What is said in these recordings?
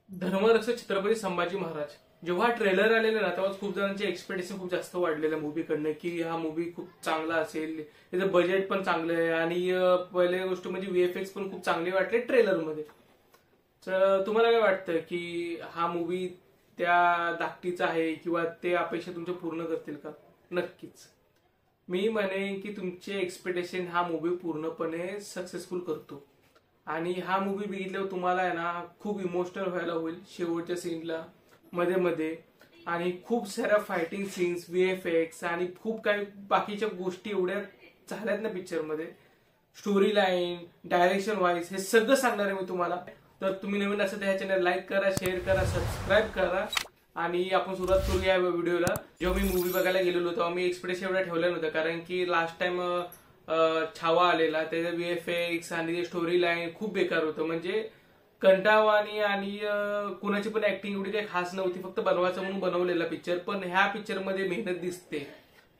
धर्मरक्षक छत्रपती संभाजी महाराज जेव्हा ट्रेलर आलेलं ना तेव्हा खूप जणांचे एक्सपेक्टेशन खूप जास्त वाढलेल्या मूवीकडनं की हा मूवी खूप चांगला असेल, त्याचं बजेट पण चांगलं आहे आणि पहिली गोष्ट म्हणजे व्हीएफएक्स पण खूप चांगले वाटले ट्रेलरमध्ये. तर तुम्हाला काय वाटतं की हा मूवी त्या धाकटीचा आहे किंवा ते अपेक्षा तुमच्या पूर्ण करतील का? नक्कीच मी म्हणेन की तुमचे एक्सपेक्टेशन हा मूवी पूर्णपणे सक्सेसफुल करतो आणि हा मूवी बघितल्यावर तुम्हाला आहे ना खूप इमोशनल व्हायला होईल शेवटच्या सीनला मध्ये मध्ये. आणि खूप साऱ्या फायटिंग सीन्स, व्हीएफएक्स आणि खूप काही बाकीच्या गोष्टी एवढ्या झाल्यात ना पिक्चर मध्ये. स्टोरी लाईन, डायरेक्शन वाईज हे सगळं सांगणार आहे मी तुम्हाला. तर तुम्ही नवीन असेल तर ह्या चॅनल लाईक करा, शेअर करा, सबस्क्राईब करा आणि आपण सुरुवात करूया या व्हिडिओला. जेव्हा मी मूवी बघायला गेलेलो तेव्हा मी एक्सपेक्टेशन एवढा ठेवला नव्हता, कारण की लास्ट टाइम छावा आलेला, त्याचा व्हीएफएक्स आणि स्टोरी लाईन खूप बेकार होतं. म्हणजे कंटाळवाणी आणि कुणाची पण ऍक्टिंग एवढी काही खास नव्हती, फक्त बनवायचं म्हणून बनवलेला पिक्चर. पण ह्या पिक्चर मध्ये मेहनत दिसते,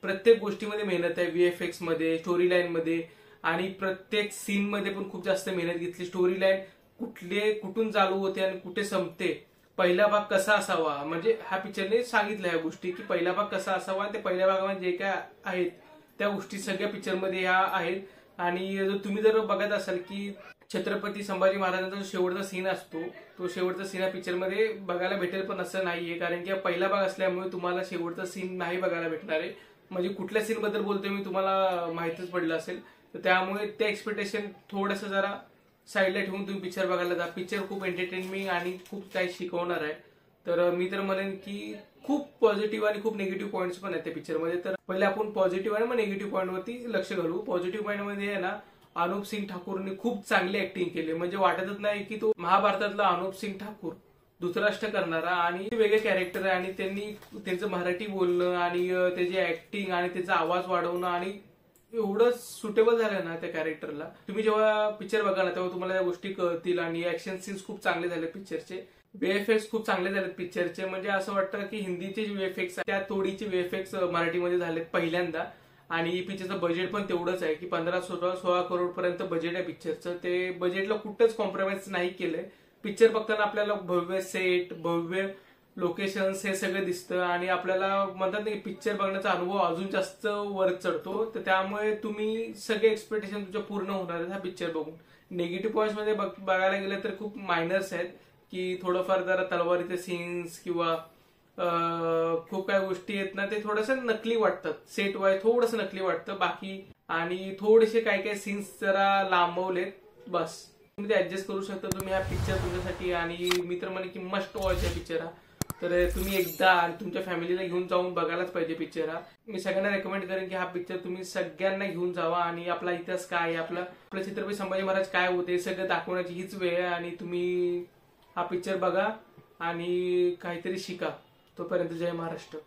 प्रत्येक गोष्टीमध्ये मेहनत आहे. व्हीएफएक्स मध्ये, स्टोरी लाईन मध्ये आणि प्रत्येक सीन मध्ये पण खूप जास्त मेहनत घेतली. स्टोरी लाईन कुठून चालू होते आणि कुठे संपते, पहिला भाग कसा असावा, म्हणजे ह्या पिक्चरने सांगितलं ह्या गोष्टी की पहिला भाग कसा असावा. ते पहिल्या भागामध्ये जे काय आहेत त्या गोष्टी सगळ्या पिक्चरमध्ये ह्या आहेत. आणि तुम्ही जर बघत असाल की छत्रपती संभाजी महाराजांचा जो शेवटचा सीन असतो, तो शेवटचा सीन या पिक्चरमध्ये बघायला भेटेल पण असं नाहीये, कारण की पहिला भाग असल्यामुळे तुम्हाला शेवटचा सीन नाही बघायला भेटणार आहे. म्हणजे कुठल्या सीन बद्दल बोलतोय मी तुम्हाला माहितीच पडलं असेल. तर त्यामुळे ते एक्सपेक्टेशन थोडंसं जरा साईडला ठेवून तुम्ही पिक्चर बघायला जा. पिक्चर खूप एंटरटेनमेंट आणि खूप काही शिकवणार आहे. तर मी तर म्हणेन की खूप पॉझिटिव्ह आणि खूप निगेटिव्ह पॉईंट्स पण आहेत त्या पिक्चरमध्ये. तर पहिले आपण पॉझिटिव्ह आणि मग निगेटिव्ह पॉईंट वरती लक्ष घालू. पॉझिटिव्ह पॉईंट मध्ये आहे ना, अनुप सिंग ठाकूरने खूप चांगली ऍक्टिंग केली. म्हणजे वाटतच नाही की तो महाभारतातला अनुप सिंग ठाकूर धृतराष्ट्र करणारा, आणि वेगळे कॅरेक्टर आहे. आणि त्यांनी त्यांचं मराठी बोलणं आणि त्याची ऍक्टिंग आणि त्याचा आवाज वाढवणं आणि एवढं सुटेबल झालं ना त्या कॅरेक्टरला. तुम्ही जेव्हा पिक्चर बघा ना तेव्हा तुम्हाला त्या गोष्टी कळतील. आणि ऍक्शन सीन्स खूप चांगले झाले पिक्चरचे, व्हीएफएक्स खूप चांगले झालेत पिक्चरचे. म्हणजे असं वाटतं की हिंदीचे जे व्हीएफएक्स त्या तोडीचे व्हीएफएक्स मराठीमध्ये झालेत पहिल्यांदा. आणि पिक्चरचं बजेट पण तेवढंच आहे की 15-16 करोड पर्यंत बजेट आहे पिक्चरचं. ते बजेटला कुठंच कॉम्प्रोमाइज नाही केलंय. पिक्चर बघताना आपल्याला भव्य सेट, भव्य लोकेशन्स हे सगळं दिसतं आणि आपल्याला म्हणतात ना पिक्चर बघण्याचा अनुभव अजून जास्त वर चढतो. तर त्यामुळे तुम्ही सगळे एक्सपेक्टेशन तुमच्या पूर्ण होणार आहेत हा पिक्चर बघून. निगेटिव्ह पॉईंट्स मध्ये बघायला गेलं तर खूप मायनर्स आहेत, की थोडंफार जरा तलवारीचे सीन्स किंवा खूप काही गोष्टी आहेत ना ते थोडंसं नकली वाटतात. सेट वाईज थोडंसं नकली वाटतं बाकी. आणि थोडेसे काही काही सीन्स जरा लांबवलेत बस. तुम्ही ते ऍडजस्ट करू शकता तुम्ही हा पिक्चर तुमच्यासाठी. आणि मी तर म्हणे की मस्ट वॉच हा पिक्चर हा. तर तुम्ही एकदा आणि तुमच्या फॅमिलीला घेऊन जाऊन बघायलाच पाहिजे पिक्चर हा. मी सगळ्यांना रेकमेंड करेन की हा पिक्चर तुम्ही सगळ्यांना घेऊन जावा. आणि आपला इतिहास काय आहे, आपला छत्रपती संभाजी महाराज काय होते सगळं दाखवण्याची हीच वेळ आहे. आणि तुम्ही हा पिक्चर बघा आणि काहीतरी शिका. तोपर्यंत जय महाराष्ट्र.